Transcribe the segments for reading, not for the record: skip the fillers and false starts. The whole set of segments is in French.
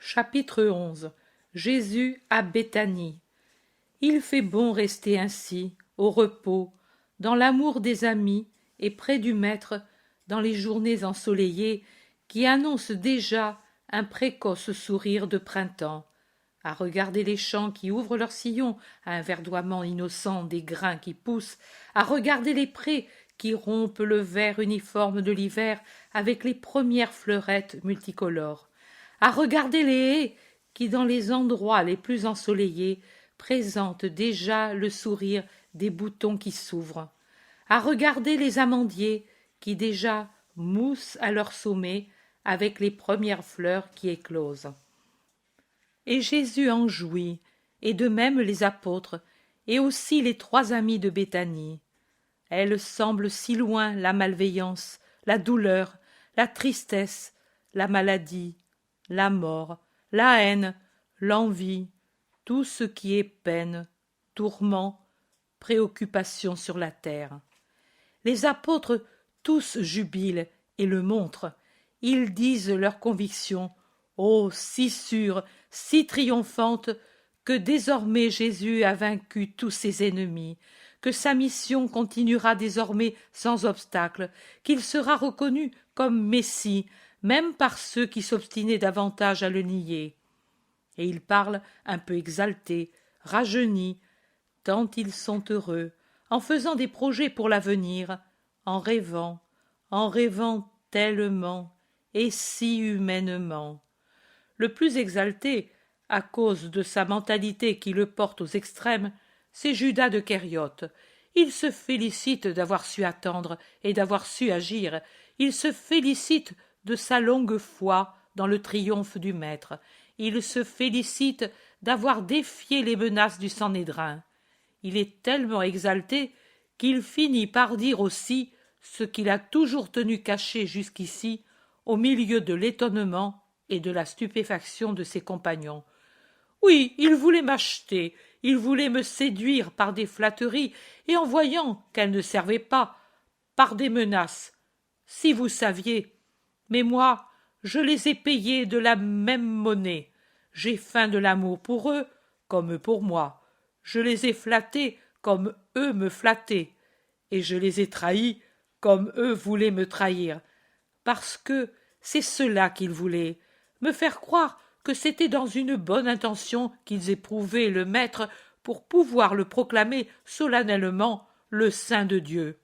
Chapitre 11. Jésus à Béthanie. Il fait bon rester ainsi, au repos, dans l'amour des amis et près du Maître, dans les journées ensoleillées qui annoncent déjà un précoce sourire de printemps, à regarder les champs qui ouvrent leurs sillons à un verdoiement innocent des grains qui poussent, à regarder les prés qui rompent le vert uniforme de l'hiver avec les premières fleurettes multicolores, à regarder les haies qui, dans les endroits les plus ensoleillés, présentent déjà le sourire des boutons qui s'ouvrent, à regarder les amandiers qui déjà moussent à leur sommet avec les premières fleurs qui éclosent. Et Jésus en jouit, et de même les apôtres, et aussi les 3 amis de Béthanie. Elle semble si loin la malveillance, la douleur, la tristesse, la maladie, la mort, la haine, l'envie, tout ce qui est peine, tourment, préoccupation sur la terre. Les apôtres tous jubilent et le montrent. Ils disent leur conviction, oh, si sûre, si triomphante, que désormais Jésus a vaincu tous ses ennemis, que sa mission continuera désormais sans obstacle, qu'il sera reconnu comme Messie, même par ceux qui s'obstinaient davantage à le nier. Et ils parlent un peu exaltés, rajeunis, tant ils sont heureux, en faisant des projets pour l'avenir, en rêvant tellement et si humainement. Le plus exalté, à cause de sa mentalité qui le porte aux extrêmes, c'est Judas de Kériote. Il se félicite d'avoir su attendre et d'avoir su agir. Il se félicite de sa longue foi dans le triomphe du Maître. Il se félicite d'avoir défié les menaces du Sanhédrin. Il est tellement exalté qu'il finit par dire aussi ce qu'il a toujours tenu caché jusqu'ici, au milieu de l'étonnement et de la stupéfaction de ses compagnons. Oui, il voulait m'acheter, il voulait me séduire par des flatteries, et en voyant qu'elles ne servaient pas, par des menaces. Si vous saviez. Mais moi, je les ai payés de la même monnaie. J'ai feint de l'amour pour eux, comme eux pour moi. Je les ai flattés comme eux me flattaient, et je les ai trahis comme eux voulaient me trahir, parce que c'est cela qu'ils voulaient, me faire croire que c'était dans une bonne intention qu'ils éprouvaient le Maître pour pouvoir le proclamer solennellement le Saint de Dieu.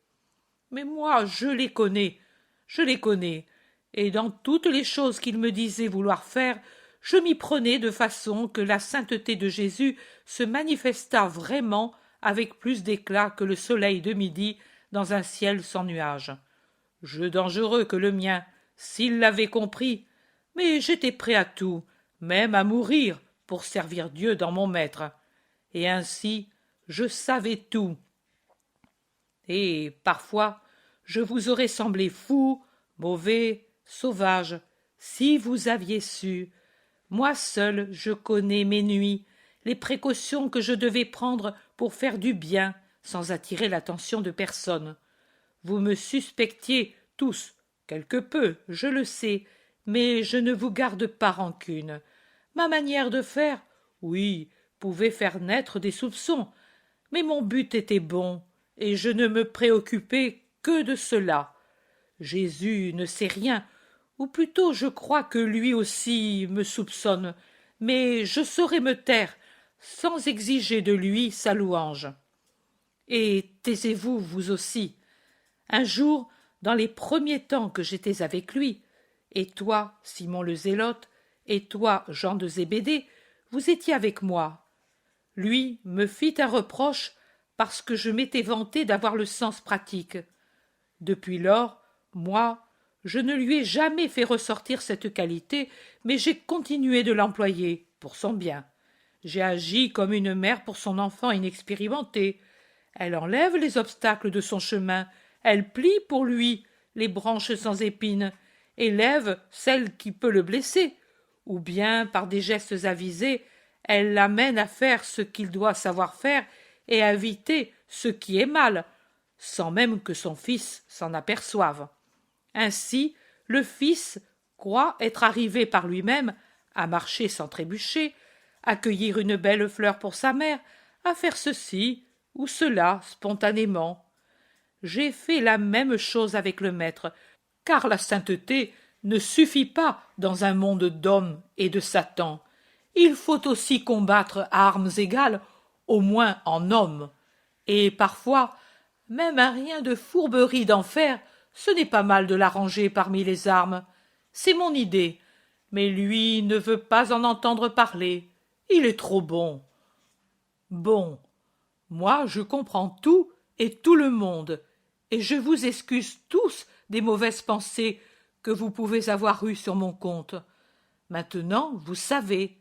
Mais moi, je les connais, et dans toutes les choses qu'ils me disaient vouloir faire, je m'y prenais de façon que la sainteté de Jésus se manifestât vraiment avec plus d'éclat que le soleil de midi dans un ciel sans nuages. Jeu dangereux que le mien, s'il l'avait compris, mais j'étais prêt à tout, même à mourir, pour servir Dieu dans mon Maître. Et ainsi, je savais tout. Et, parfois, je vous aurais semblé fou, mauvais, sauvage, si vous aviez su. Moi seul, je connais mes nuits, les précautions que je devais prendre pour faire du bien, sans attirer l'attention de personne. Vous me suspectiez tous, quelque peu, je le sais, mais je ne vous garde pas rancune. Ma manière de faire, oui, pouvait faire naître des soupçons, mais mon but était bon, et je ne me préoccupais que de cela. Jésus ne sait rien, ou plutôt je crois que lui aussi me soupçonne, mais je saurai me taire, sans exiger de lui sa louange. Et taisez-vous, vous aussi. Un jour, dans les premiers temps que j'étais avec lui, et toi, Simon le Zélote, et toi, Jean de Zébédée, vous étiez avec moi. Lui me fit un reproche parce que je m'étais vanté d'avoir le sens pratique. Depuis lors, moi, je ne lui ai jamais fait ressortir cette qualité, mais j'ai continué de l'employer, pour son bien. J'ai agi comme une mère pour son enfant inexpérimenté. Elle enlève les obstacles de son chemin, elle plie pour lui les branches sans épines, et lève celle qui peut le blesser, ou bien, par des gestes avisés, elle l'amène à faire ce qu'il doit savoir faire et à éviter ce qui est mal, sans même que son fils s'en aperçoive. Ainsi, le Fils croit être arrivé par lui-même à marcher sans trébucher, à cueillir une belle fleur pour sa mère, à faire ceci ou cela spontanément. J'ai fait la même chose avec le maître, car la sainteté ne suffit pas dans un monde d'hommes et de Satan. Il faut aussi combattre à armes égales, au moins en homme. Et parfois, même un rien de fourberie d'enfer, ce n'est pas mal de l'arranger parmi les armes. C'est mon idée. Mais lui ne veut pas en entendre parler. Il est trop bon. Bon, moi je comprends tout et tout le monde, et je vous excuse tous des mauvaises pensées que vous pouvez avoir eues sur mon compte. Maintenant, vous savez.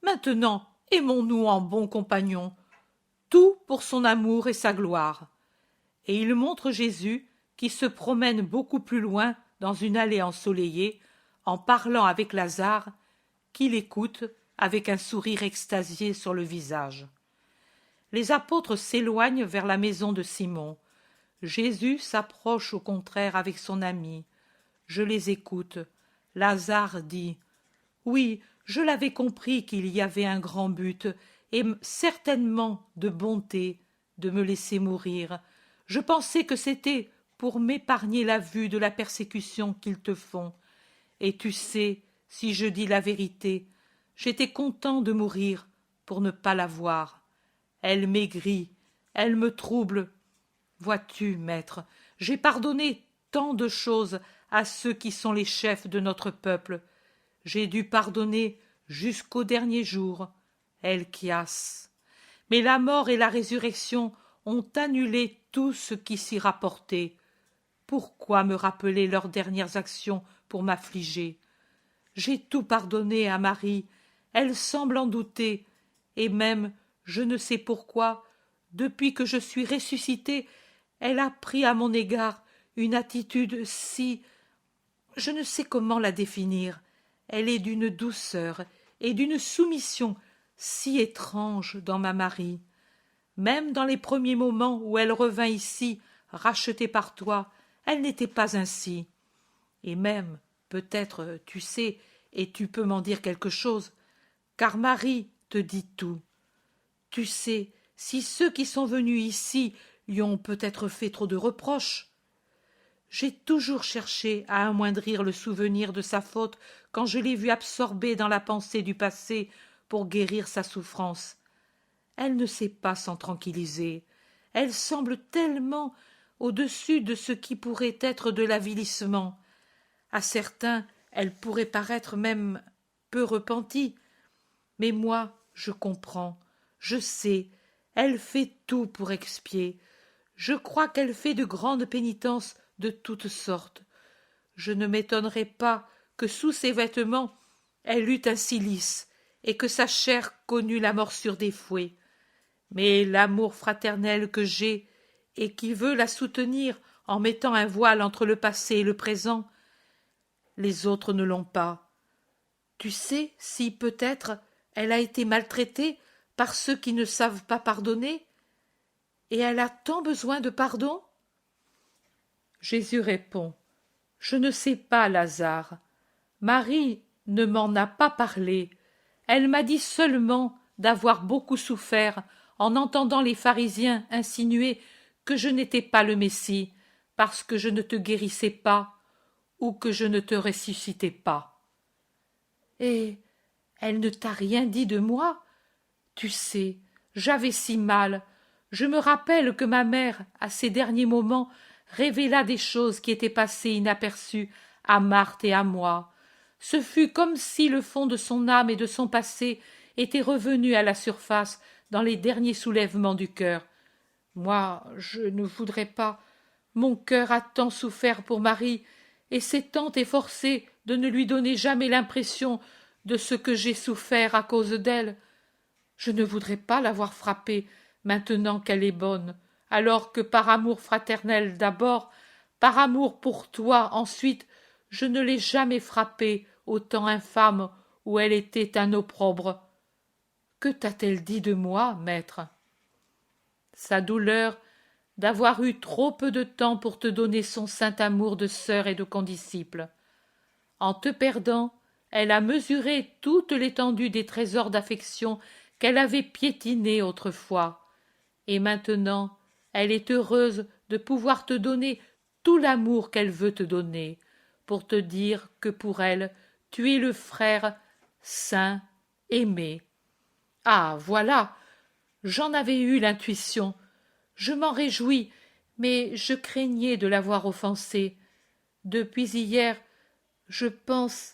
Maintenant, aimons-nous en bons compagnons, tout pour son amour et sa gloire. Et il montre Jésus qui se promène beaucoup plus loin dans une allée ensoleillée, en parlant avec Lazare, qui l'écoute avec un sourire extasié sur le visage. Les apôtres s'éloignent vers la maison de Simon. Jésus s'approche au contraire avec son ami. Je les écoute. Lazare dit « Oui, je l'avais compris qu'il y avait un grand but, et certainement de bonté, de me laisser mourir. Je pensais que c'était pour m'épargner la vue de la persécution qu'ils te font. Et tu sais, si je dis la vérité, j'étais content de mourir pour ne pas la voir. Elle maigrit, elle me trouble. Vois-tu, maître, j'ai pardonné tant de choses à ceux qui sont les chefs de notre peuple. J'ai dû pardonner jusqu'au dernier jour, Helkias. Mais la mort et la résurrection ont annulé tout ce qui s'y rapportait. Pourquoi me rappeler leurs dernières actions pour m'affliger? J'ai tout pardonné à Marie, elle semble en douter, et même, je ne sais pourquoi, depuis que je suis ressuscité, elle a pris à mon égard une attitude si... Je ne sais comment la définir. Elle est d'une douceur et d'une soumission si étrange dans ma Marie. Même dans les premiers moments où elle revint ici, rachetée par toi, elle n'était pas ainsi. Et même, peut-être, tu sais, et tu peux m'en dire quelque chose, car Marie te dit tout. Tu sais, si ceux qui sont venus ici lui ont peut-être fait trop de reproches. J'ai toujours cherché à amoindrir le souvenir de sa faute quand je l'ai vue absorbée dans la pensée du passé pour guérir sa souffrance. Elle ne sait pas s'en tranquilliser. Elle semble tellement au-dessus de ce qui pourrait être de l'avilissement. À certains, elle pourrait paraître même peu repentie. Mais moi, je comprends, je sais, elle fait tout pour expier. Je crois qu'elle fait de grandes pénitences de toutes sortes. Je ne m'étonnerais pas que sous ses vêtements elle eût un cilice et que sa chair connût la morsure des fouets. Mais l'amour fraternel que j'ai et qui veut la soutenir en mettant un voile entre le passé et le présent, les autres ne l'ont pas. Tu sais si, peut-être, elle a été maltraitée par ceux qui ne savent pas pardonner, et elle a tant besoin de pardon? Jésus répond, « Je ne sais pas, Lazare. Marie ne m'en a pas parlé. Elle m'a dit seulement d'avoir beaucoup souffert en entendant les pharisiens insinuer que je n'étais pas le Messie, parce que je ne te guérissais pas ou que je ne te ressuscitais pas. » Et elle ne t'a rien dit de moi? Tu sais, j'avais si mal. Je me rappelle que ma mère, à ces derniers moments, révéla des choses qui étaient passées inaperçues à Marthe et à moi. Ce fut comme si le fond de son âme et de son passé était revenu à la surface dans les derniers soulèvements du cœur. Moi, je ne voudrais pas. Mon cœur a tant souffert pour Marie, et s'est tant efforcé de ne lui donner jamais l'impression de ce que j'ai souffert à cause d'elle. Je ne voudrais pas l'avoir frappée maintenant qu'elle est bonne, alors que par amour fraternel d'abord, par amour pour toi ensuite, je ne l'ai jamais frappée au temps infâme où elle était un opprobre. Que t'a-t-elle dit de moi, maître? Sa douleur d'avoir eu trop peu de temps pour te donner son saint amour de sœur et de condisciple. En te perdant, elle a mesuré toute l'étendue des trésors d'affection qu'elle avait piétinés autrefois, et maintenant elle est heureuse de pouvoir te donner tout l'amour qu'elle veut te donner, pour te dire que pour elle tu es le frère saint, aimé. Ah, voilà, j'en avais eu l'intuition, je m'en réjouis, mais je craignais de l'avoir offensée. Depuis hier, je pense,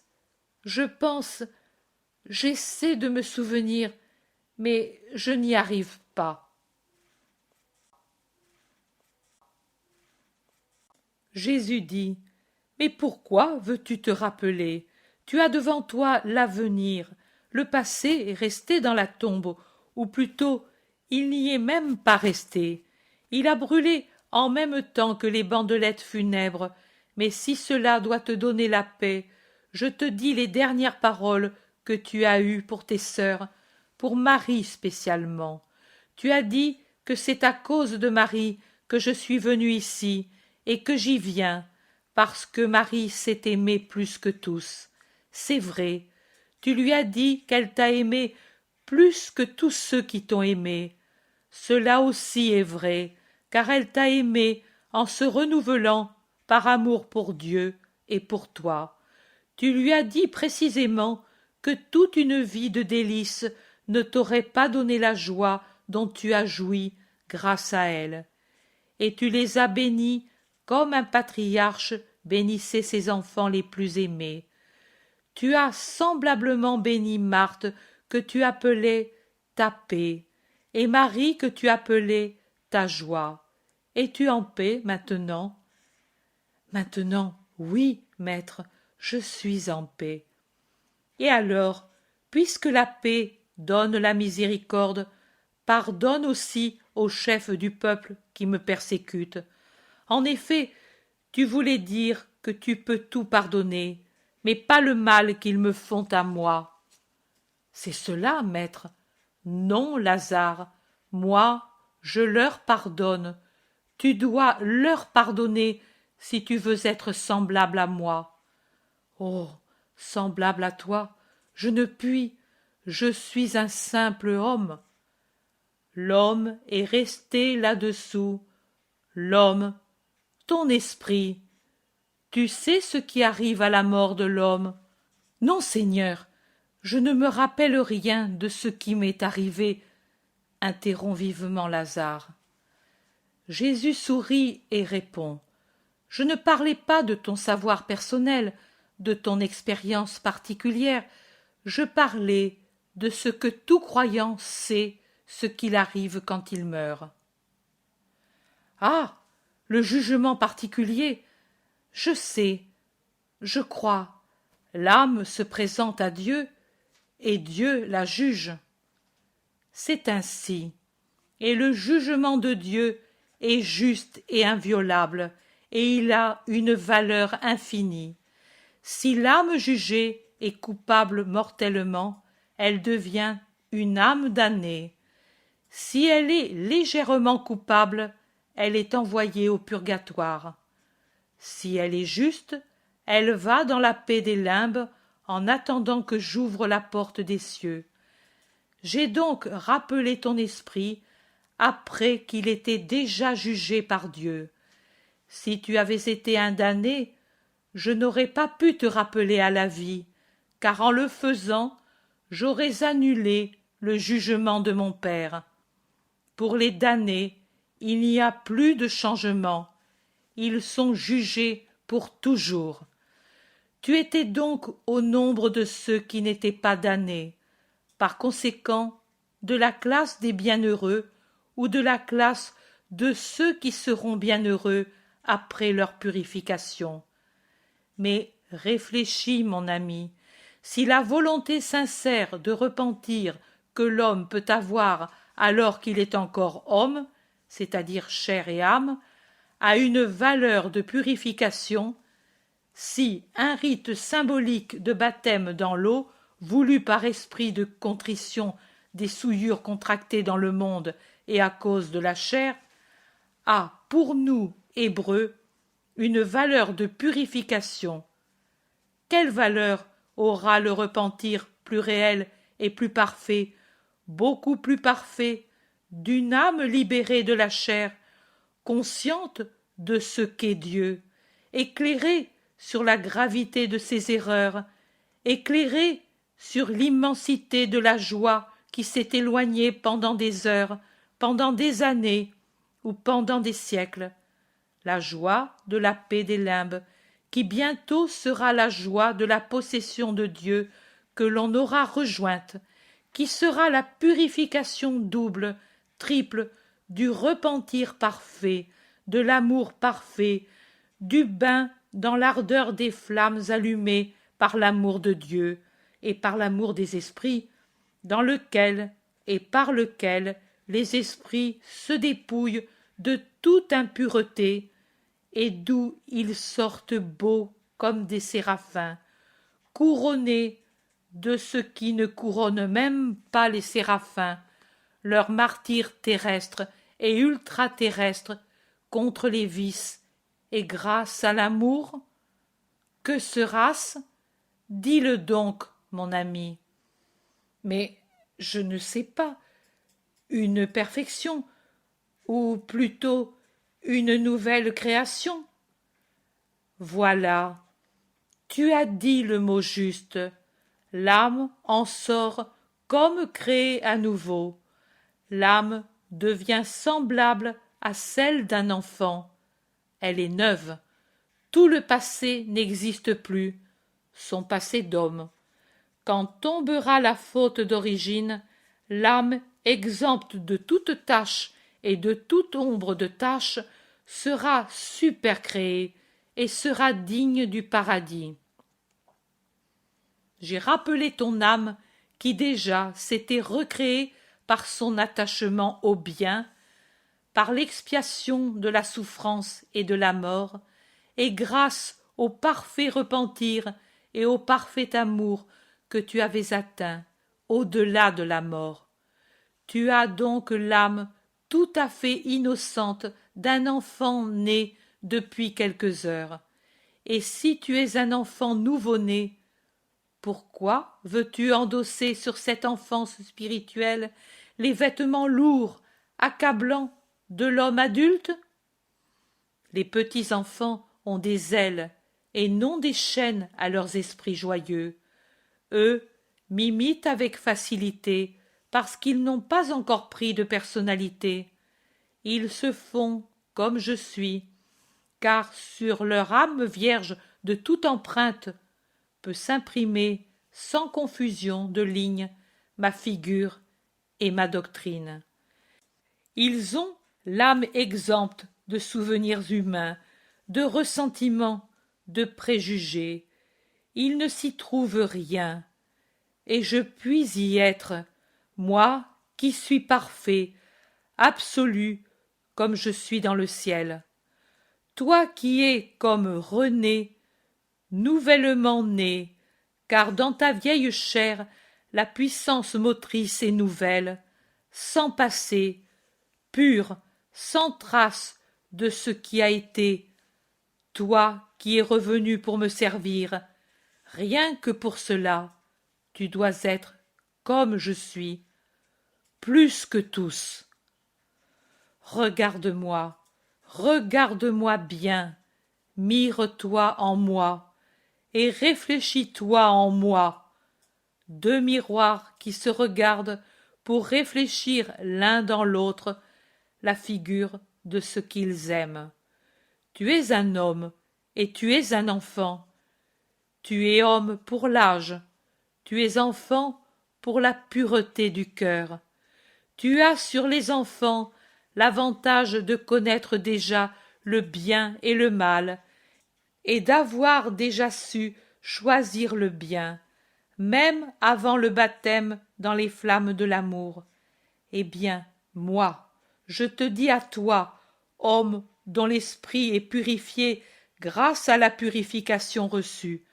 j'essaie de me souvenir, mais je n'y arrive pas. Jésus dit: mais pourquoi veux-tu te rappeler? Tu as devant toi l'avenir, le passé est resté dans la tombe, ou plutôt il n'y est même pas resté. Il a brûlé en même temps que les bandelettes funèbres, mais si cela doit te donner la paix, je te dis les dernières paroles que tu as eues pour tes sœurs, pour Marie spécialement. Tu as dit que c'est à cause de Marie que je suis venu ici, et que j'y viens, parce que Marie s'est aimée plus que tous. C'est vrai, tu lui as dit qu'elle t'a aimé plus que tous ceux qui t'ont aimé. Cela aussi est vrai, car elle t'a aimé en se renouvelant par amour pour Dieu et pour toi. Tu lui as dit précisément que toute une vie de délices ne t'aurait pas donné la joie dont tu as joui grâce à elle. Et tu les as bénis comme un patriarche bénissait ses enfants les plus aimés. Tu as semblablement béni Marthe que tu appelais ta paix, et Marie que tu appelais ta joie. Es-tu en paix maintenant? Maintenant, oui, maître, je suis en paix. Et alors, puisque la paix donne la miséricorde, pardonne aussi aux chefs du peuple qui me persécutent. En effet, tu voulais dire que tu peux tout pardonner, mais pas le mal qu'ils me font à moi. C'est cela, maître. Non, Lazare, moi, je leur pardonne. Tu dois leur pardonner si tu veux être semblable à moi. Oh, semblable à toi, je ne puis, je suis un simple homme. L'homme est resté là-dessous. L'homme, ton esprit. Tu sais ce qui arrive à la mort de l'homme? Non, Seigneur, je ne me rappelle rien de ce qui m'est arrivé, interrompt vivement Lazare. Jésus sourit et répond: je ne parlais pas de ton savoir personnel, de ton expérience particulière, je parlais de ce que tout croyant sait ce qu'il arrive quand il meurt. Ah, le jugement particulier, je sais, je crois, l'âme se présente à Dieu, et Dieu la juge. C'est ainsi, et le jugement de Dieu est juste et inviolable, et il a une valeur infinie. Si l'âme jugée est coupable mortellement, elle devient une âme damnée. Si elle est légèrement coupable, elle est envoyée au purgatoire. Si elle est juste, elle va dans la paix des limbes en attendant que j'ouvre la porte des cieux. J'ai donc rappelé ton esprit après qu'il était déjà jugé par Dieu. Si tu avais été un damné, je n'aurais pas pu te rappeler à la vie, car en le faisant, j'aurais annulé le jugement de mon Père. Pour les damnés, il n'y a plus de changement. Ils sont jugés pour toujours. Tu étais donc au nombre de ceux qui n'étaient pas damnés, par conséquent, de la classe des bienheureux ou de la classe de ceux qui seront bienheureux après leur purification. Mais réfléchis, mon ami, si la volonté sincère de repentir que l'homme peut avoir alors qu'il est encore homme, c'est-à-dire chair et âme, a une valeur de purification, si un rite symbolique de baptême dans l'eau, voulu par esprit de contrition des souillures contractées dans le monde et à cause de la chair, a pour nous, Hébreux, une valeur de purification. Quelle valeur aura le repentir plus réel et plus parfait, beaucoup plus parfait, d'une âme libérée de la chair, consciente de ce qu'est Dieu, éclairée sur la gravité de ses erreurs, éclairée sur l'immensité de la joie qui s'est éloignée pendant des heures, pendant des années ou pendant des siècles, la joie de la paix des limbes, qui bientôt sera la joie de la possession de Dieu que l'on aura rejointe, qui sera la purification double, triple, du repentir parfait, de l'amour parfait, du bain dans l'ardeur des flammes allumées par l'amour de Dieu et par l'amour des esprits, dans lequel et par lequel les esprits se dépouillent de toute impureté, et d'où ils sortent beaux comme des séraphins, couronnés de ce qui ne couronne même pas les séraphins, leur martyre terrestre et ultra-terrestre contre les vices, et grâce à l'amour. Que sera-ce? Dis-le donc, mon ami. Mais je ne sais pas. Une perfection, ou plutôt une nouvelle création. Voilà, tu as dit le mot juste. L'âme en sort comme créée à nouveau. L'âme devient semblable à celle d'un enfant. Elle est neuve. Tout le passé n'existe plus, son passé d'homme. Quand tombera la faute d'origine, l'âme exempte de toute tache et de toute ombre de tache sera supercréée et sera digne du paradis. J'ai rappelé ton âme qui déjà s'était recréée par son attachement au bien, par l'expiation de la souffrance et de la mort, et grâce au parfait repentir et au parfait amour que tu avais atteint au-delà de la mort. Tu as donc l'âme tout à fait innocente d'un enfant né depuis quelques heures. Et si tu es un enfant nouveau-né, pourquoi veux-tu endosser sur cette enfance spirituelle les vêtements lourds, accablants de l'homme adulte? Les petits enfants ont des ailes et non des chaînes à leurs esprits joyeux. Eux m'imitent avec facilité parce qu'ils n'ont pas encore pris de personnalité. Ils se font comme je suis, car sur leur âme vierge de toute empreinte peut s'imprimer sans confusion de lignes ma figure et ma doctrine. Ils ont l'âme exempte de souvenirs humains, de ressentiments, de préjugés. Il ne s'y trouve rien, et je puis y être, moi qui suis parfait, absolu, comme je suis dans le ciel. Toi qui es comme rené, nouvellement né, car dans ta vieille chair la puissance motrice est nouvelle, sans passé, pure, sans trace de ce qui a été, toi qui es revenu pour me servir, rien que pour cela, tu dois être comme je suis, plus que tous. Regarde-moi bien, mire-toi en moi, et réfléchis-toi en moi. Deux miroirs qui se regardent pour réfléchir l'un dans l'autre la figure de ce qu'ils aiment. Tu es un homme et tu es un enfant. Tu es homme pour l'âge, tu es enfant pour la pureté du cœur. Tu as sur les enfants l'avantage de connaître déjà le bien et le mal, et d'avoir déjà su choisir le bien, même avant le baptême dans les flammes de l'amour. Eh bien, moi, je te dis à toi, homme dont l'esprit est purifié grâce à la purification reçue,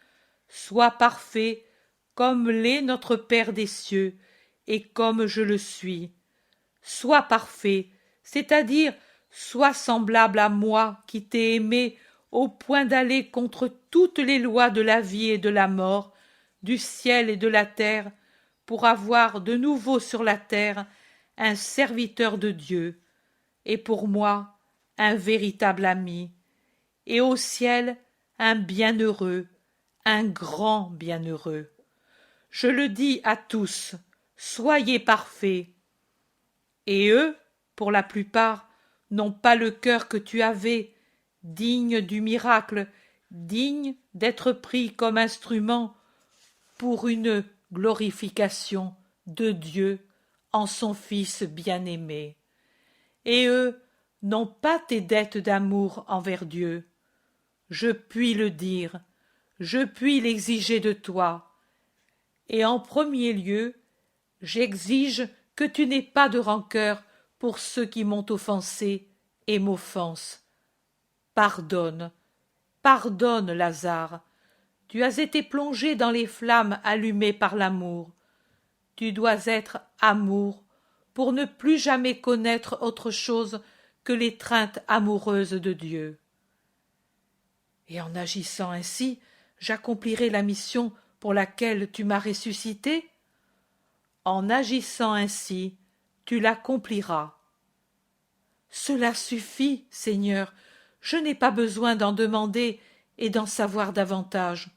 sois parfait comme l'est notre Père des cieux et comme je le suis. Sois parfait, c'est-à-dire sois semblable à moi qui t'ai aimé au point d'aller contre toutes les lois de la vie et de la mort, du ciel et de la terre, pour avoir de nouveau sur la terre un serviteur de Dieu, et pour moi un véritable ami, et au ciel un bienheureux, un grand bienheureux. Je le dis à tous, soyez parfaits. Et eux, pour la plupart, n'ont pas le cœur que tu avais, digne du miracle, digne d'être pris comme instrument pour une glorification de Dieu en son Fils bien-aimé. Et eux n'ont pas tes dettes d'amour envers Dieu. Je puis le dire, je puis l'exiger de toi. Et en premier lieu, j'exige que tu n'aies pas de rancœur pour ceux qui m'ont offensé et m'offensent. Pardonne, pardonne, Lazare. Tu as été plongé dans les flammes allumées par l'amour. Tu dois être amour pour ne plus jamais connaître autre chose que l'étreinte amoureuse de Dieu. Et en agissant ainsi, j'accomplirai la mission pour laquelle tu m'as ressuscité? En agissant ainsi, tu l'accompliras. Cela suffit, Seigneur, je n'ai pas besoin d'en demander et d'en savoir davantage.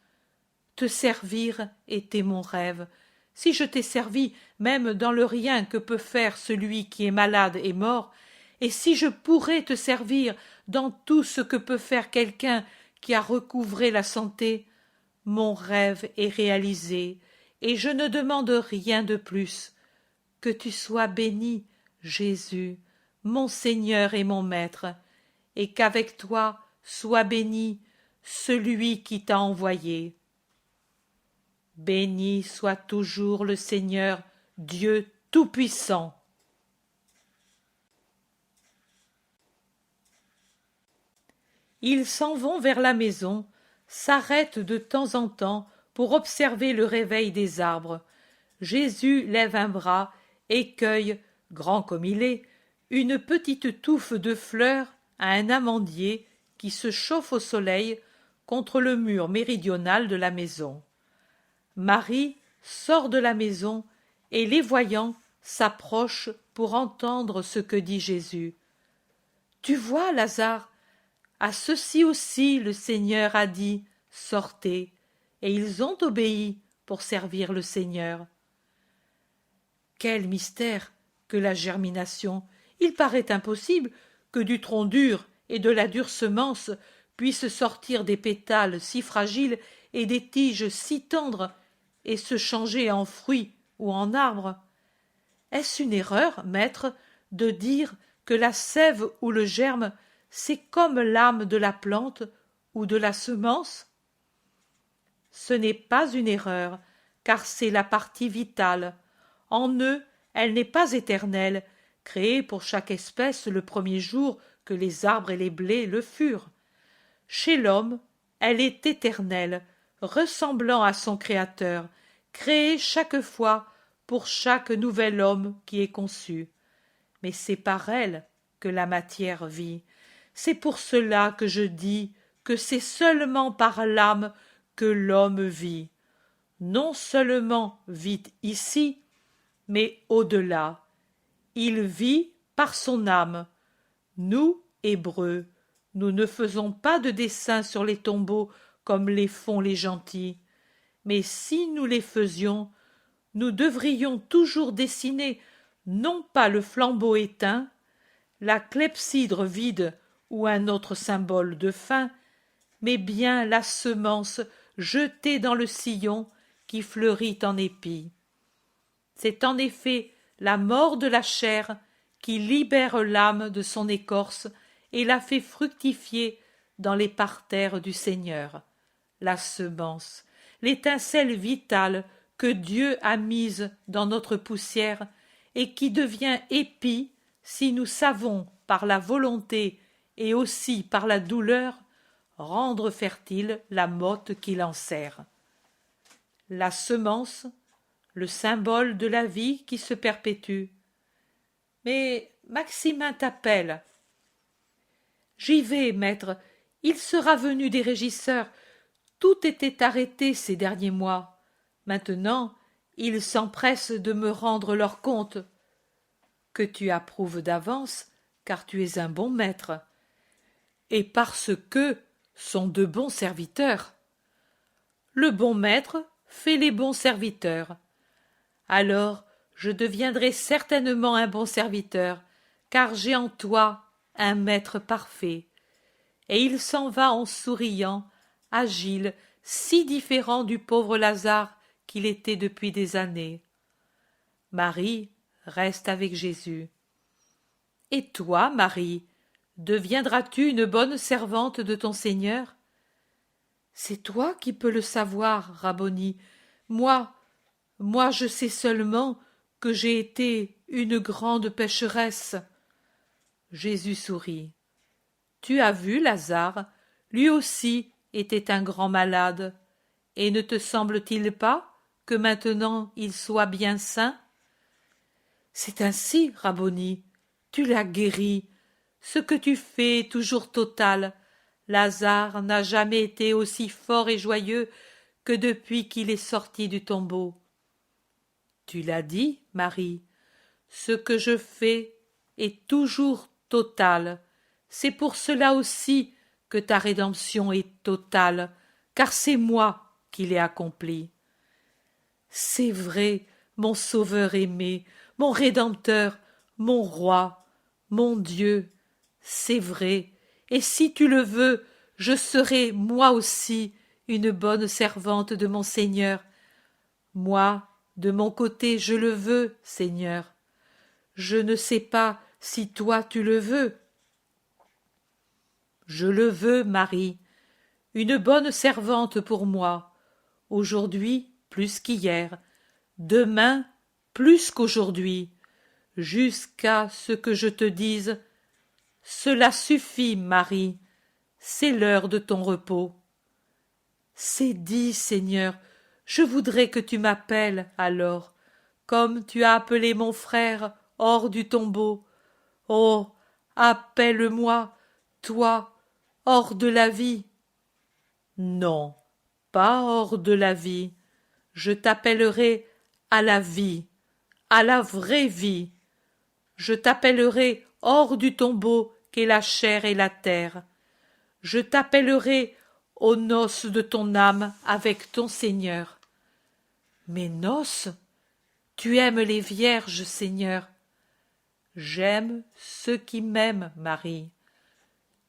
Te servir était mon rêve. Si je t'ai servi même dans le rien que peut faire celui qui est malade et mort, et si je pourrais te servir dans tout ce que peut faire quelqu'un qui a recouvré la santé, mon rêve est réalisé, et je ne demande rien de plus. Que tu sois béni, Jésus, mon Seigneur et mon Maître, et qu'avec toi soit béni celui qui t'a envoyé. Béni soit toujours le Seigneur, Dieu Tout-Puissant. Ils s'en vont vers la maison, s'arrêtent de temps en temps pour observer le réveil des arbres. Jésus lève un bras et cueille, grand comme il est, une petite touffe de fleurs à un amandier qui se chauffe au soleil contre le mur méridional de la maison. Marie sort de la maison et, les voyant, s'approche pour entendre ce que dit Jésus. « Tu vois, Lazare, à ceux-ci aussi le Seigneur a dit « Sortez », et ils ont obéi pour servir le Seigneur. Quel mystère que la germination! Il paraît impossible que du tronc dur et de la dure semence puissent sortir des pétales si fragiles et des tiges si tendres et se changer en fruits ou en arbres. Est-ce une erreur, maître, de dire que la sève ou le germe, c'est comme l'âme de la plante ou de la semence? Ce n'est pas une erreur, car c'est la partie vitale. En eux, elle n'est pas éternelle, créée pour chaque espèce le premier jour que les arbres et les blés le furent. Chez l'homme, elle est éternelle, ressemblant à son Créateur, créée chaque fois pour chaque nouvel homme qui est conçu. Mais c'est par elle que la matière vit. C'est pour cela que je dis que c'est seulement par l'âme que l'homme vit. Non seulement vit ici, mais au-delà. Il vit par son âme. Nous, Hébreux, nous ne faisons pas de dessins sur les tombeaux comme les font les gentils. Mais si nous les faisions, nous devrions toujours dessiner non pas le flambeau éteint, la clepsydre vide ou un autre symbole de fin, mais bien la semence jetée dans le sillon qui fleurit en épis. C'est en effet la mort de la chair qui libère l'âme de son écorce et la fait fructifier dans les parterres du Seigneur. La semence, l'étincelle vitale que Dieu a mise dans notre poussière et qui devient épi si nous savons par la volonté et aussi par la douleur rendre fertile la motte qui l'enserre. La semence, le symbole de la vie qui se perpétue. Mais Maximin t'appelle. J'y vais, maître, il sera venu des régisseurs. Tout était arrêté ces derniers mois. Maintenant, ils s'empressent de me rendre leur compte, que tu approuves d'avance, car tu es un bon maître, et parce que sont de bons serviteurs. Le bon maître fait les bons serviteurs. Alors je deviendrai certainement un bon serviteur, car j'ai en toi un maître parfait. Et il s'en va en souriant, agile, si différent du pauvre Lazare qu'il était depuis des années. Marie reste avec Jésus. Et toi, Marie, deviendras-tu une bonne servante de ton Seigneur? C'est toi qui peux le savoir, Rabboni. Moi, je sais seulement que j'ai été une grande pécheresse. Jésus sourit. Tu as vu Lazare, lui aussi était un grand malade, et ne te semble-t-il pas que maintenant il soit bien sain? C'est ainsi, Rabboni, tu l'as guéri. Ce que tu fais est toujours total. Lazare n'a jamais été aussi fort et joyeux que depuis qu'il est sorti du tombeau. Tu l'as dit, Marie, ce que je fais est toujours total. C'est pour cela aussi que ta rédemption est totale, car c'est moi qui l'ai accomplie. C'est vrai, mon Sauveur aimé, mon Rédempteur, mon Roi, mon Dieu, c'est vrai, et si tu le veux, je serai moi aussi une bonne servante de mon Seigneur. Moi, de mon côté, je le veux, Seigneur. Je ne sais pas si toi tu le veux. Je le veux, Marie, une bonne servante pour moi, aujourd'hui plus qu'hier, demain plus qu'aujourd'hui, jusqu'à ce que je te dise « Cela suffit, Marie, c'est l'heure de ton repos. » C'est dit, Seigneur, je voudrais que tu m'appelles alors, comme tu as appelé mon frère hors du tombeau. Oh, appelle-moi, toi, hors de la vie. Non, pas hors de la vie. Je t'appellerai à la vie, à la vraie vie. Je t'appellerai hors du tombeau qu'est la chair et la terre. Je t'appellerai aux noces de ton âme avec ton Seigneur. Mes noces? Tu aimes les vierges, Seigneur. J'aime ceux qui m'aiment, Marie.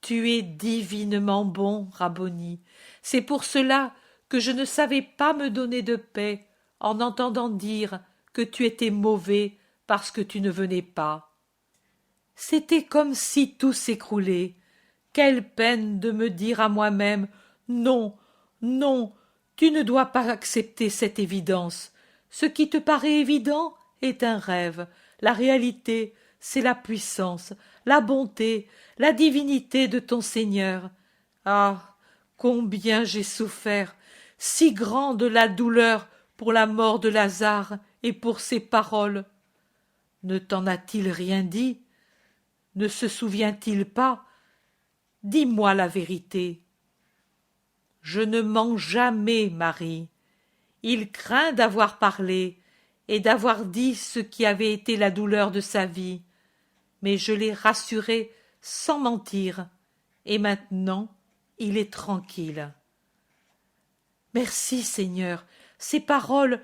Tu es divinement bon, Rabboni. C'est pour cela que je ne savais pas me donner de paix en entendant dire que tu étais mauvais parce que tu ne venais pas. C'était comme si tout s'écroulait. Quelle peine de me dire à moi-même « Non, non, tu ne dois pas accepter cette évidence. Ce qui te paraît évident est un rêve. La réalité, c'est la puissance, la bonté, la divinité de ton Seigneur. Ah, combien j'ai souffert, si grande la douleur pour la mort de Lazare et pour ses paroles. Ne t'en a-t-il rien dit? Ne se souvient-il pas? Dis-moi la vérité. Je ne mens jamais, Marie. Il craint d'avoir parlé et d'avoir dit ce qui avait été la douleur de sa vie, mais je l'ai rassuré sans mentir, et maintenant il est tranquille. Merci, Seigneur, ces paroles,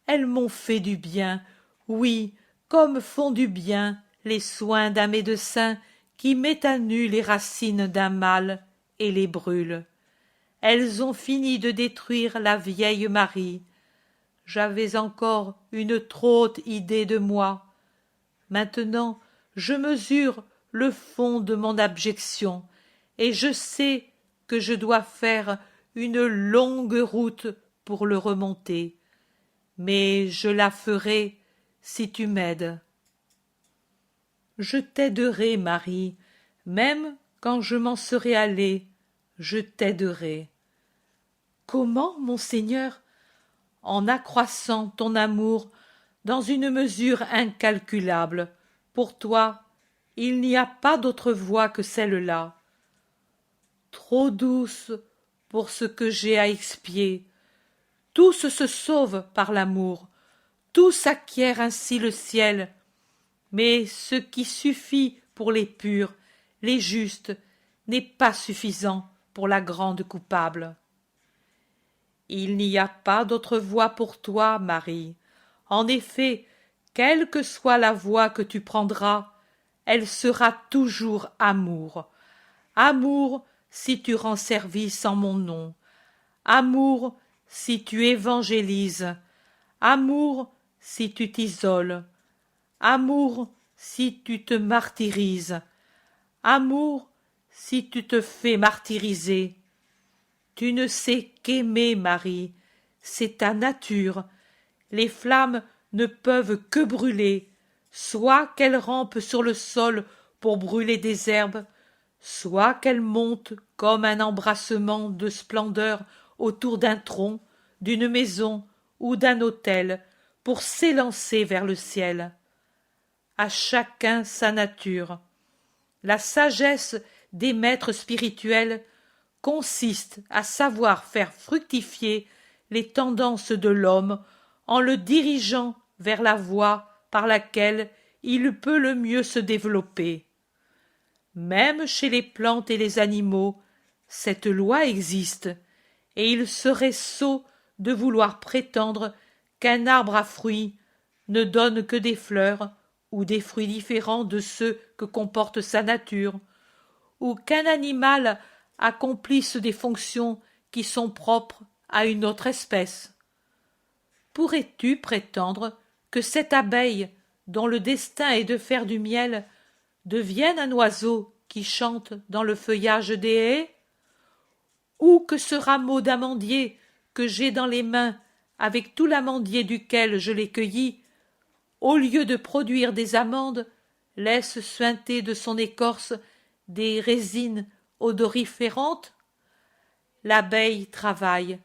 elles m'ont fait du bien, oui, comme font du bien les soins d'un médecin qui met à nu les racines d'un mal et les brûle. Elles ont fini de détruire la vieille Marie. J'avais encore une trop haute idée de moi. Maintenant, je mesure le fond de mon abjection, et je sais que je dois faire une longue route pour le remonter. Mais je la ferai si tu m'aides. Je t'aiderai, Marie, même quand je m'en serai allée, je t'aiderai. Comment, mon Seigneur? En accroissant ton amour dans une mesure incalculable. Pour toi, il n'y a pas d'autre voie que celle-là. Trop douce pour ce que j'ai à expier. Tous se sauvent par l'amour, tous acquièrent ainsi le ciel. Mais ce qui suffit pour les purs, les justes, n'est pas suffisant pour la grande coupable. Il n'y a pas d'autre voie pour toi, Marie. En effet, quelle que soit la voie que tu prendras, elle sera toujours amour. Amour si tu rends service en mon nom. Amour si tu évangélises. Amour si tu t'isoles. Amour si tu te martyrises. Amour si tu te fais martyriser. Tu ne sais qu'aimer, Marie, c'est ta nature. Les flammes ne peuvent que brûler, soit qu'elles rampent sur le sol pour brûler des herbes, soit qu'elles montent comme un embrassement de splendeur autour d'un tronc, d'une maison ou d'un autel, pour s'élancer vers le ciel. À chacun sa nature. La sagesse des maîtres spirituels consiste à savoir faire fructifier les tendances de l'homme en le dirigeant vers la voie par laquelle il peut le mieux se développer. Même chez les plantes et les animaux, cette loi existe, et il serait sot de vouloir prétendre qu'un arbre à fruits ne donne que des fleurs ou des fruits différents de ceux que comporte sa nature, ou qu'un animal accomplisse des fonctions qui sont propres à une autre espèce. Pourrais-tu prétendre que cette abeille, dont le destin est de faire du miel, devienne un oiseau qui chante dans le feuillage des haies? Ou que ce rameau d'amandier que j'ai dans les mains, avec tout l'amandier duquel je l'ai cueilli, au lieu de produire des amandes, laisse suinter de son écorce des résines odoriférantes? L'abeille travaille,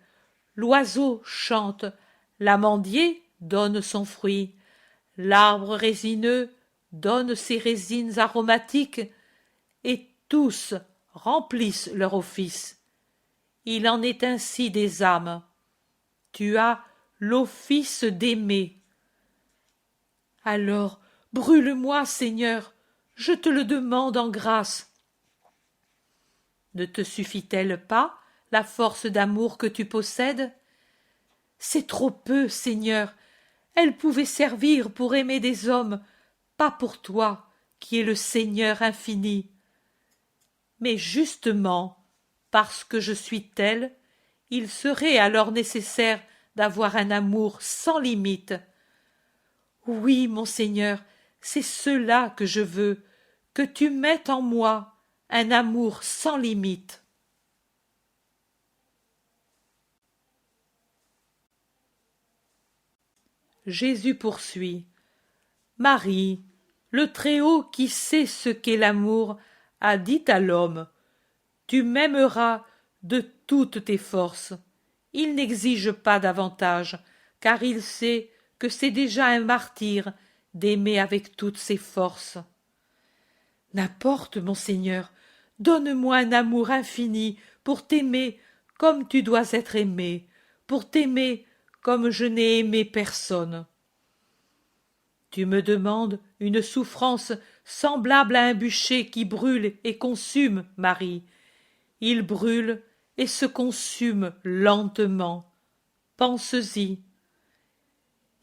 l'oiseau chante, l'amandier donne son fruit, l'arbre résineux donne ses résines aromatiques, et tous remplissent leur office. Il en est ainsi des âmes. Tu as l'office d'aimer. Alors, brûle-moi, Seigneur, je te le demande en grâce. Ne te suffit-elle pas la force d'amour que tu possèdes? C'est trop peu, Seigneur. Elle pouvait servir pour aimer des hommes, pas pour toi, qui es le Seigneur infini. Mais justement, parce que je suis tel, il serait alors nécessaire d'avoir un amour sans limite. Oui, mon Seigneur, c'est cela que je veux, que tu mettes en moi un amour sans limite. Jésus poursuit. Marie, le Très-Haut qui sait ce qu'est l'amour, a dit à l'homme: tu m'aimeras de toutes tes forces. Il n'exige pas davantage, car il sait que c'est déjà un martyre d'aimer avec toutes ses forces. N'importe, mon Seigneur, donne-moi un amour infini pour t'aimer comme tu dois être aimé, pour t'aimer comme je n'ai aimé personne. Tu me demandes une souffrance semblable à un bûcher qui brûle et consume, Marie. Il brûle et se consume lentement. Pense-y.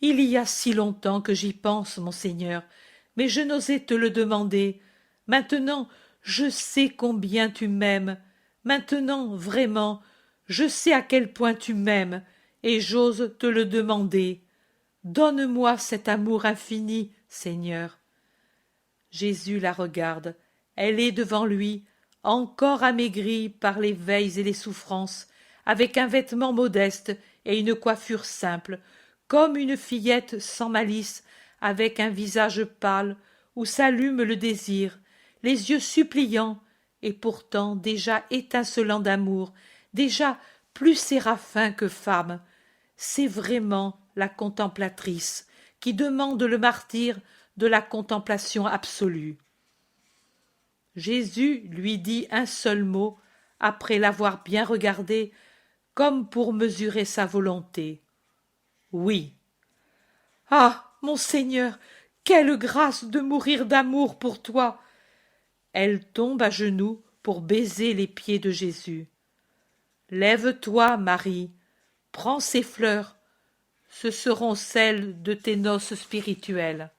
Il y a si longtemps que j'y pense, mon Seigneur, mais je n'osais te le demander. Maintenant, je sais combien tu m'aimes. Maintenant, vraiment, je sais à quel point tu m'aimes, et j'ose te le demander. Donne-moi cet amour infini, Seigneur. Jésus la regarde. Elle est devant lui, encore amaigrie par les veilles et les souffrances, avec un vêtement modeste et une coiffure simple, comme une fillette sans malice, avec un visage pâle où s'allume le désir, les yeux suppliants et pourtant déjà étincelants d'amour, déjà plus séraphin que femme. C'est vraiment la contemplatrice qui demande le martyre de la contemplation absolue. Jésus lui dit un seul mot, après l'avoir bien regardée, comme pour mesurer sa volonté. Oui. Ah, mon Seigneur, quelle grâce de mourir d'amour pour toi! Elle tombe à genoux pour baiser les pieds de Jésus. Lève-toi, Marie, prends ces fleurs, ce seront celles de tes noces spirituelles.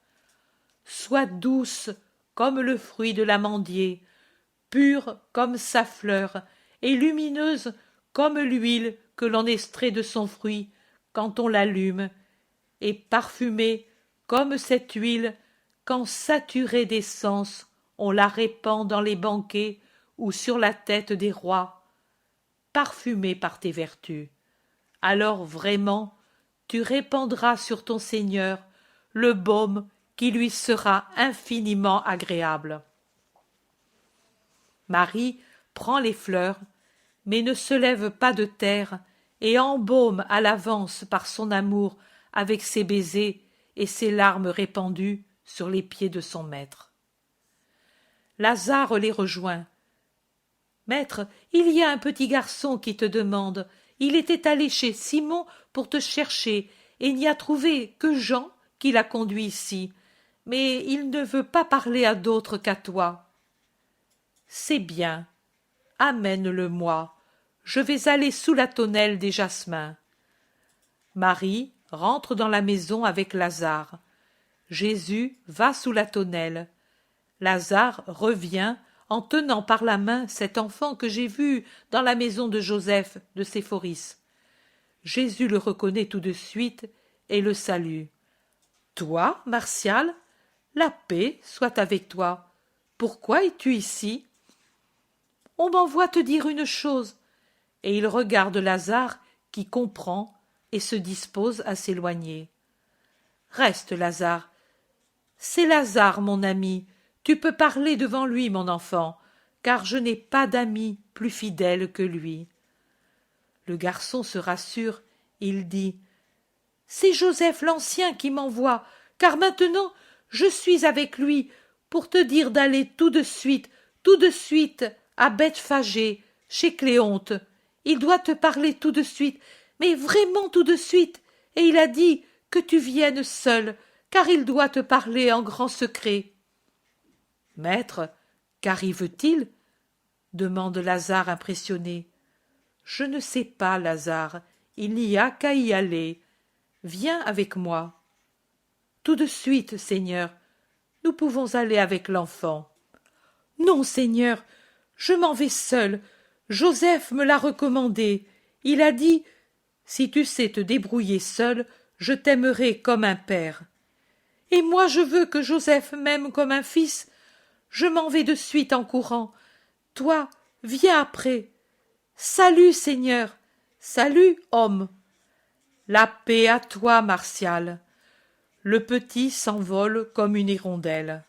Sois douce comme le fruit de l'amandier, pure comme sa fleur, et lumineuse comme l'huile que l'on extrait de son fruit quand on l'allume, et parfumée comme cette huile quand, saturée d'essence, on la répand dans les banquets ou sur la tête des rois. Parfumée par tes vertus, alors vraiment tu répandras sur ton Seigneur le baume qui lui sera infiniment agréable. Marie prend les fleurs, mais ne se lève pas de terre et embaume à l'avance par son amour avec ses baisers et ses larmes répandues sur les pieds de son maître. Lazare les rejoint. « Maître, il y a un petit garçon qui te demande. Il était allé chez Simon pour te chercher et n'y a trouvé que Jean qui l'a conduit ici. Mais il ne veut pas parler à d'autres qu'à toi. » « C'est bien. Amène-le-moi. Je vais aller sous la tonnelle des jasmins. » Marie rentre dans la maison avec Lazare. Jésus va sous la tonnelle. Lazare revient en tenant par la main cet enfant que j'ai vu dans la maison de Joseph de Séphoris. Jésus le reconnaît tout de suite et le salue. « Toi, Martial, la paix soit avec toi. Pourquoi es-tu ici ? » « On m'envoie te dire une chose. » Et il regarde Lazare qui comprend et se dispose à s'éloigner. « Reste, Lazare. C'est Lazare, mon ami. Tu peux parler devant lui, mon enfant, car je n'ai pas d'ami plus fidèle que lui. » Le garçon se rassure. Il dit « C'est Joseph l'Ancien qui m'envoie, car maintenant je suis avec lui pour te dire d'aller tout de suite, à Bethphagée, chez Cléonte. Il doit te parler tout de suite, mais vraiment tout de suite, et il a dit que tu viennes seul, car il doit te parler en grand secret. » « Maître, qu'arrive-t-il ? » demande Lazare impressionné. « Je ne sais pas, Lazare, il n'y a qu'à y aller. Viens avec moi. »« Tout de suite, Seigneur, nous pouvons aller avec l'enfant. »« Non, Seigneur, je m'en vais seul. Joseph me l'a recommandé. Il a dit « Si tu sais te débrouiller seul, je t'aimerai comme un père. » Et moi je veux que Joseph m'aime comme un fils. Je m'en vais de suite en courant. Toi, viens après. Salut, Seigneur. Salut, homme. La paix à toi, Martial. Le petit s'envole comme une hirondelle.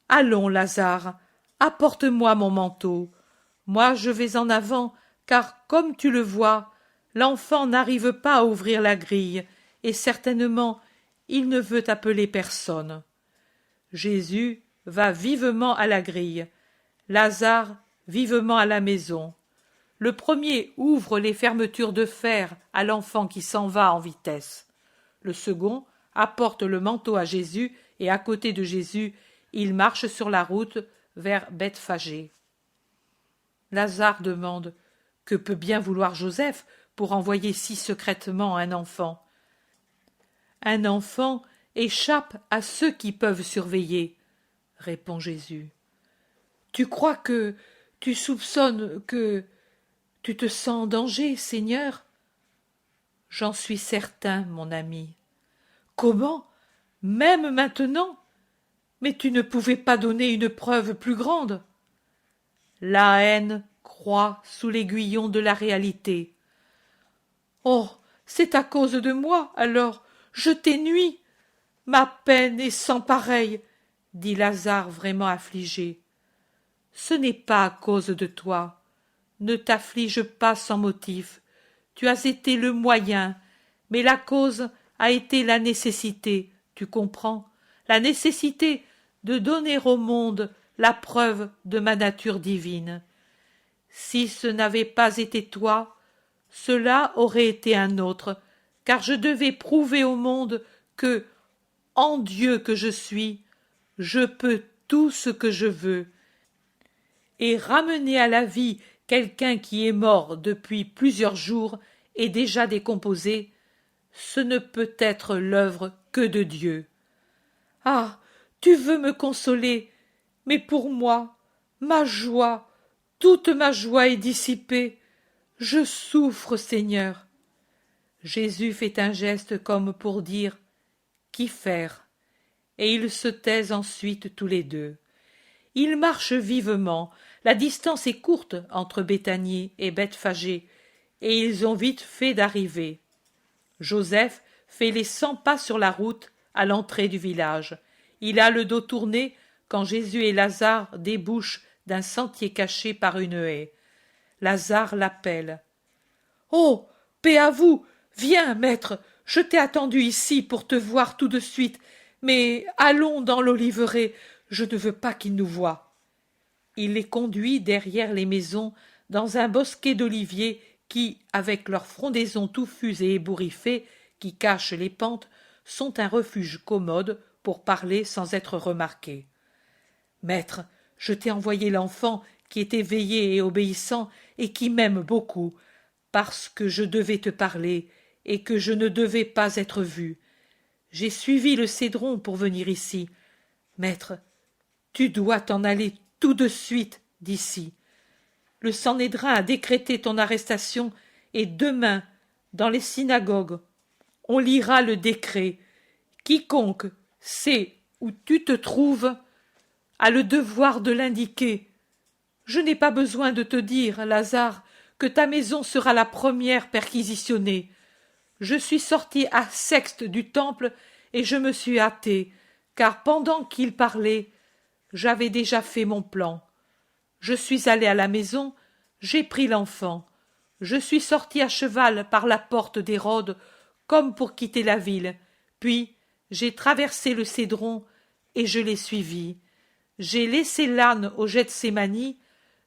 Allons, Lazare, apporte-moi mon manteau. Moi je vais en avant, car, comme tu le vois, l'enfant n'arrive pas à ouvrir la grille, et certainement il ne veut appeler personne. Jésus va vivement à la grille, Lazare vivement à la maison. Le premier ouvre les fermetures de fer à l'enfant qui s'en va en vitesse. Le second apporte le manteau à Jésus, et à côté de Jésus, il marche sur la route vers Bethphagée. Lazare demande « Que peut bien vouloir Joseph pour envoyer si secrètement un enfant ?» Un enfant échappe à ceux qui peuvent surveiller, répond Jésus. Tu crois que, tu soupçonnes que, tu te sens en danger, Seigneur ? J'en suis certain, mon ami. Comment ? Même maintenant ? Mais tu ne pouvais pas donner une preuve plus grande. La haine croît sous l'aiguillon de la réalité. Oh, c'est à cause de moi, alors, je t'ai nui. Ma peine est sans pareille, dit Lazare vraiment affligé. Ce n'est pas à cause de toi. Ne t'afflige pas sans motif. Tu as été le moyen, mais la cause a été la nécessité, tu comprends, la nécessité de donner au monde la preuve de ma nature divine. Si ce n'avait pas été toi, cela aurait été un autre, car je devais prouver au monde que, en Dieu que je suis, je peux tout ce que je veux. Et ramener à la vie quelqu'un qui est mort depuis plusieurs jours et déjà décomposé, ce ne peut être l'œuvre que de Dieu. Ah, tu veux me consoler, mais pour moi, ma joie, toute ma joie est dissipée. Je souffre, Seigneur. Jésus fait un geste comme pour dire « Qu'y faire ?» et ils se taisent ensuite tous les deux. Ils marchent vivement, la distance est courte entre Béthanie et Bethphagée, et ils ont vite fait d'arriver. Joseph fait les 100 pas sur la route à l'entrée du village. Il a le dos tourné quand Jésus et Lazare débouchent d'un sentier caché par une haie. Lazare l'appelle. « Oh, paix à vous! Viens, maître, je t'ai attendu ici pour te voir tout de suite, mais allons dans l'oliveraie, je ne veux pas qu'ils nous voient. » Il les conduit derrière les maisons dans un bosquet d'oliviers qui, avec leurs frondaisons touffues et ébouriffées, qui cachent les pentes, sont un refuge commode pour parler sans être remarqué. « Maître, je t'ai envoyé l'enfant qui est éveillé et obéissant et qui m'aime beaucoup, parce que je devais te parler et que je ne devais pas être vu. J'ai suivi le cédron pour venir ici. Maître, tu dois t'en aller tout de suite d'ici. Le Sanhédrin a décrété ton arrestation et demain, dans les synagogues, on lira le décret. Quiconque sait où tu te trouves a le devoir de l'indiquer. Je n'ai pas besoin de te dire, Lazare, que ta maison sera la première perquisitionnée. Je suis sorti à Sexte du temple et je me suis hâté, car pendant qu'il parlait, j'avais déjà fait mon plan. Je suis allé à la maison, j'ai pris l'enfant. Je suis sorti à cheval par la porte d'Hérode, comme pour quitter la ville. Puis j'ai traversé le Cédron et je l'ai suivi. J'ai laissé l'âne au Gethsémani.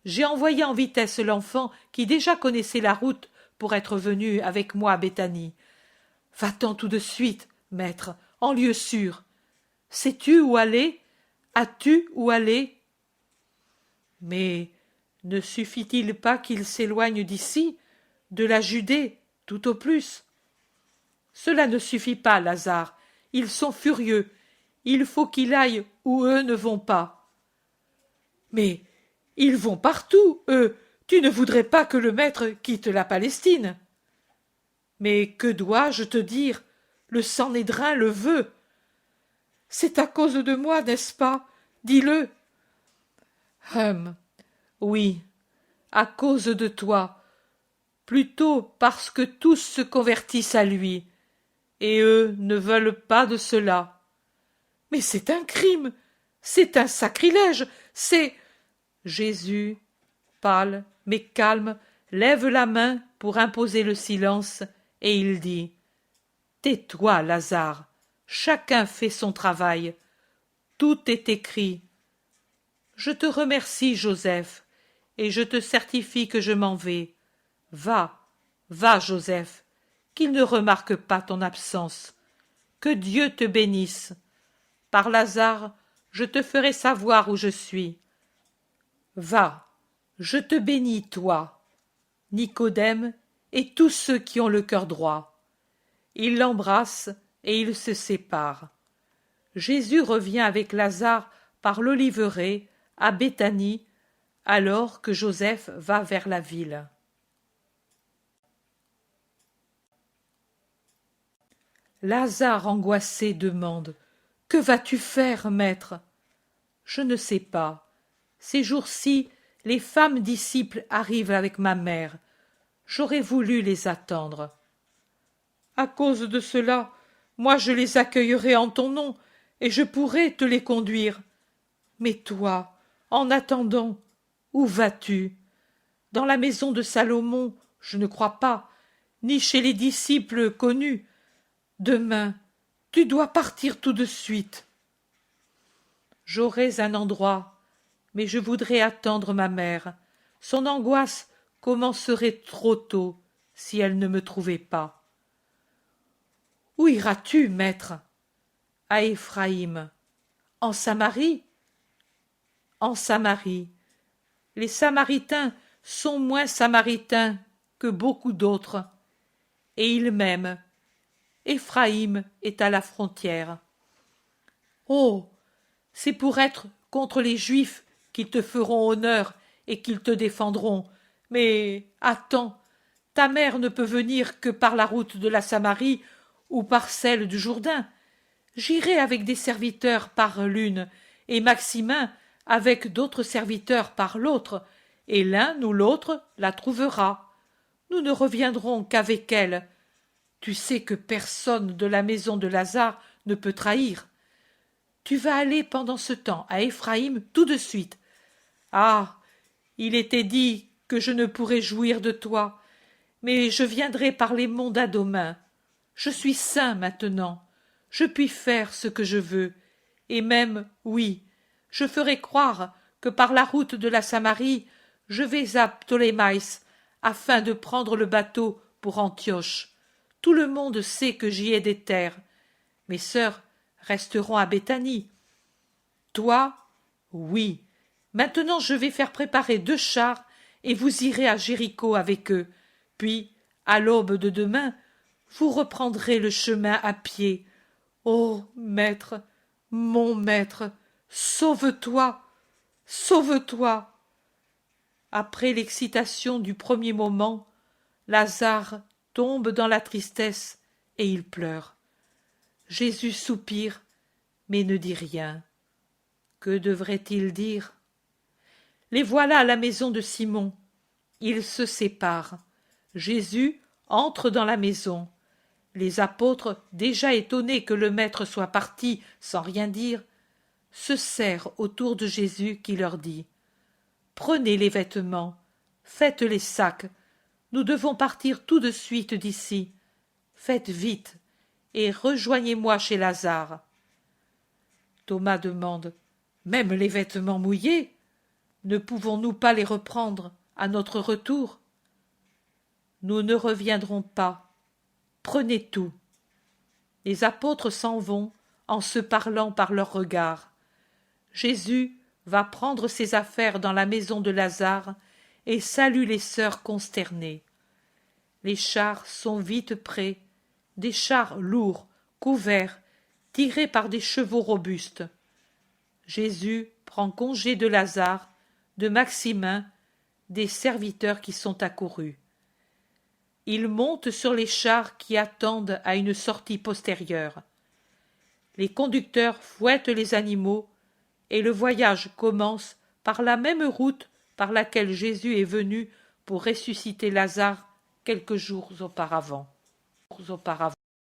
J'ai envoyé en vitesse l'enfant qui déjà connaissait la route pour être venu avec moi à Béthanie. Va-t'en tout de suite, maître, en lieu sûr. Sais-tu où aller? As-tu où aller? Mais ne suffit-il pas qu'il s'éloigne d'ici, de la Judée, tout au plus? Cela ne suffit pas, Lazare. Ils sont furieux. Il faut qu'il aille où eux ne vont pas. Mais ils vont partout, eux. Tu ne voudrais pas que le maître quitte la Palestine. Mais que dois-je te dire? Le Sanhédrin le veut. C'est à cause de moi, n'est-ce pas? Dis-le. Oui, à cause de toi, plutôt parce que tous se convertissent à lui, et eux ne veulent pas de cela. Mais c'est un crime, c'est un sacrilège, c'est... Jésus, pâle mais calme, lève la main pour imposer le silence, et il dit « Tais-toi, Lazare, chacun fait son travail, tout est écrit. Je te remercie, Joseph, et je te certifie que je m'en vais. Va, va, Joseph, qu'il ne remarque pas ton absence. Que Dieu te bénisse. Par Lazare, je te ferai savoir où je suis. Va, je te bénis, toi, Nicodème, et tous ceux qui ont le cœur droit. » Il l'embrasse et ils se séparent. Jésus revient avec Lazare par l'oliveraie à Béthanie, alors que Joseph va vers la ville. Lazare angoissé demande « Que vas-tu faire, maître ?» Je ne sais pas. Ces jours-ci, les femmes disciples arrivent avec ma mère. J'aurais voulu les attendre. À cause de cela, moi je les accueillerai en ton nom, et je pourrai te les conduire. Mais toi, en attendant, où vas-tu? Dans la maison de Salomon, je ne crois pas, ni chez les disciples connus. Demain, tu dois partir tout de suite. J'aurais un endroit, mais je voudrais attendre ma mère. Son angoisse commencerait trop tôt, si elle ne me trouvait pas. Où iras-tu, maître? À Éphraïm. En Samarie? En Samarie. Les Samaritains sont moins Samaritains que beaucoup d'autres, et ils m'aiment. Éphraïm est à la frontière. Oh, c'est pour être contre les Juifs qu'ils te feront honneur et qu'ils te défendront. Mais attends, ta mère ne peut venir que par la route de la Samarie ou par celle du Jourdain. J'irai avec des serviteurs par l'une, et Maximin avec d'autres serviteurs par l'autre, et l'un ou l'autre la trouvera. Nous ne reviendrons qu'avec elle. Tu sais que personne de la maison de Lazare ne peut trahir. Tu vas aller pendant ce temps à Éphraïm tout de suite. Ah, il était dit que je ne pourrais jouir de toi, mais je viendrai par les monts d'Adomain. Je suis saint maintenant, je puis faire ce que je veux, et même, oui, je ferai croire que par la route de la Samarie, je vais à Ptolémaïs, afin de prendre le bateau pour Antioche. Tout le monde sait que j'y ai des terres. Mes sœurs resteront à Béthanie. Toi, oui. Maintenant je vais faire préparer 2 chars, et vous irez à Jéricho avec eux. Puis, à l'aube de demain, vous reprendrez le chemin à pied. Ô maître, mon maître, sauve-toi, sauve-toi. Après l'excitation du premier moment, Lazare tombe dans la tristesse et il pleure. Jésus soupire, mais ne dit rien. Que devrait-il dire? Les voilà à la maison de Simon. Ils se séparent. Jésus entre dans la maison. Les apôtres, déjà étonnés que le maître soit parti sans rien dire, se serrent autour de Jésus qui leur dit « Prenez les vêtements, faites les sacs, nous devons partir tout de suite d'ici. Faites vite et rejoignez-moi chez Lazare. » Thomas demande « Même les vêtements mouillés? Ne pouvons-nous pas les reprendre à notre retour? » Nous ne reviendrons pas. Prenez tout. Les apôtres s'en vont en se parlant par leurs regards. Jésus va prendre ses affaires dans la maison de Lazare et salue les sœurs consternées. Les chars sont vite prêts, des chars lourds, couverts, tirés par des chevaux robustes. Jésus prend congé de Lazare, de Maximin, des serviteurs qui sont accourus. Il monte sur les chars qui attendent à une sortie postérieure. Les conducteurs fouettent les animaux et le voyage commence par la même route par laquelle Jésus est venu pour ressusciter Lazare quelques jours auparavant.